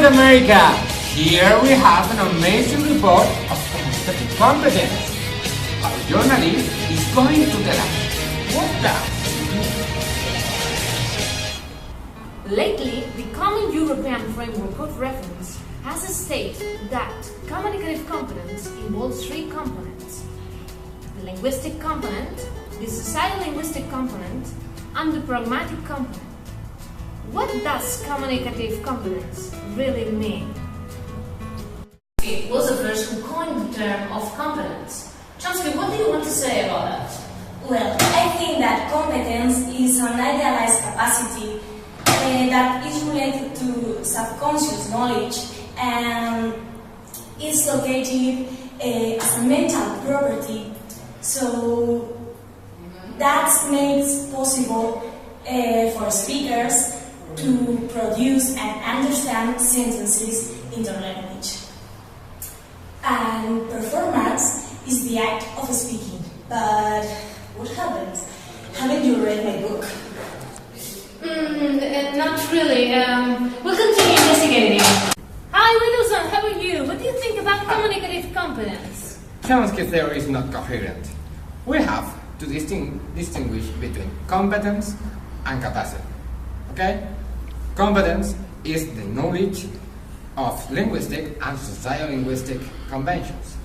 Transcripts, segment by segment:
America! Here we have an amazing report of communicative competence. Our journalist is going to tell us what does. Lately, the Common European Framework of Reference has stated that communicative competence involves three components: the linguistic component, the sociolinguistic component, and the pragmatic component. What does communicative competence really mean? It was the first who coined the term of competence. Chomsky, what do you want to say about that? Well, I think that competence is an idealized capacity that is related to subconscious knowledge and is located as a mental property. So that makes possible for speakers to produce and understand sentences in their language. And performance is the act of speaking. But what happens? Haven't you read my book? Not really. We'll continue investigating. Hi, Wilson, how are you? What do you think about communicative competence? Chomsky's theory is not coherent. We have to distinguish between competence and capacity. Okay? Competence is the knowledge of linguistic and sociolinguistic conventions.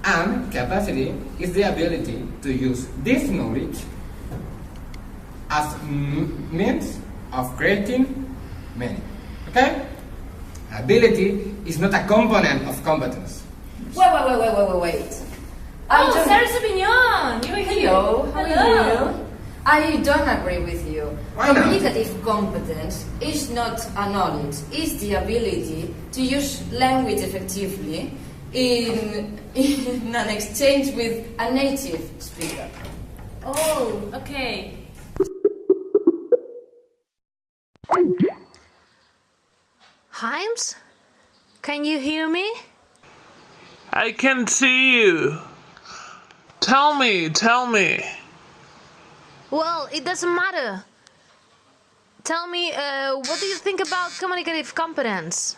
And capacity is the ability to use this knowledge as means of creating meaning. Okay? Ability is not a component of competence. Wait. Sarah Sauvignon, you're here. Hello, how are you? I don't agree with you. Why not? Communicative competence is not a knowledge, it's the ability to use language effectively in an exchange with a native speaker. Oh, okay. Himes? Can you hear me? I can see you. Tell me. Well, it doesn't matter. Tell me, what do you think about communicative competence?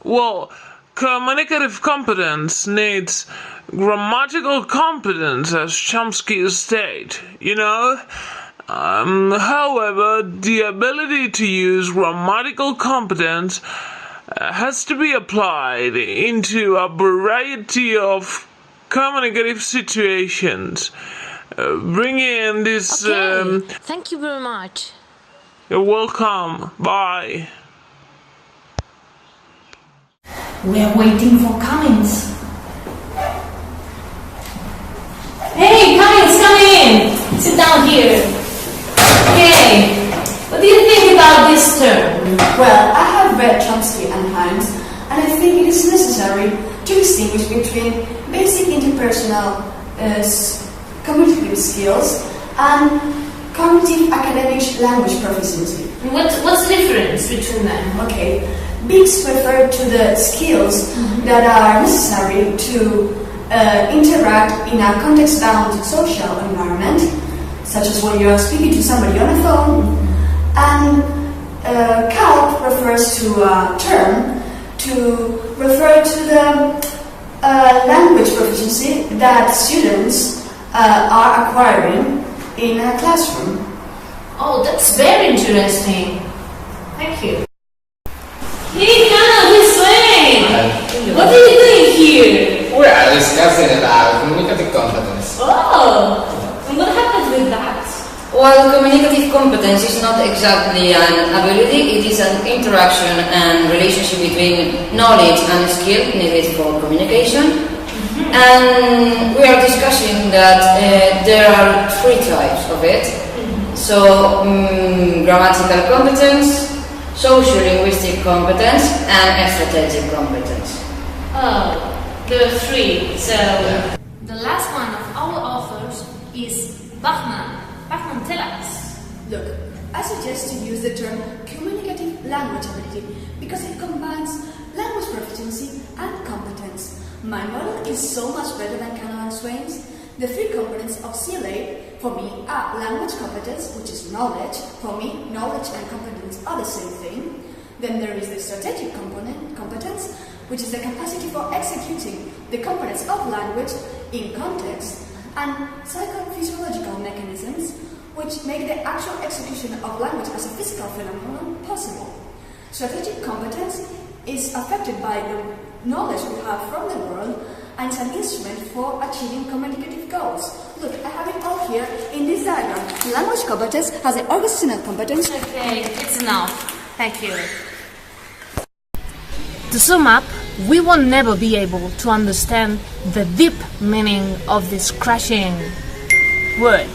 Well, communicative competence needs grammatical competence, as Chomsky stated, you know? However, the ability to use grammatical competence has to be applied into a variety of communicative situations. Bringing this... Okay, thank you very much. You're welcome. Bye. We are waiting for Cummins. Hey, Cummins, come in! Sit down here. Okay, what do you think about this term? Well, I have read Chomsky and Himes, and I think it is necessary to distinguish between basic interpersonal communicative skills and cognitive academic language proficiency. What's the difference between them? Okay, BICS refer to the skills that are necessary to interact in a context-bound social environment, such as when you are speaking to somebody on a phone, and CALP refers to a term to refer to the language proficiency that students are acquiring in a classroom. Oh, that's very interesting. Thank you. Hey, Hannah, this way! What are you doing here? We are discussing about communicative competence. Oh, and what happened with that? Well, communicative competence is not exactly an ability, it is an interaction and relationship between knowledge and skill needed for communication. And we are discussing that there are three types of it. So, grammatical competence, social-linguistic competence, and strategic competence. Oh, there are three. So, the last one of our authors is Bachmann. Bachmann, tell us. Look, I suggest to use the term communicative language ability because it combines language proficiency and competence. My model is so much better than Kahneman and Swain's. The three components of CLA for me are language competence, which is knowledge. For me, knowledge and competence are the same thing. Then there is the strategic competence, which is the capacity for executing the components of language in context, and psychophysiological mechanisms, which make the actual execution of language as a physical phenomenon possible. Strategic competence is affected by the knowledge we have from the world, and it's an instrument for achieving communicative goals. Look, I have it all here in this diagram. Language competence has the organizational competence. Okay, it's enough. Thank you. To sum up, we will never be able to understand the deep meaning of this crashing word.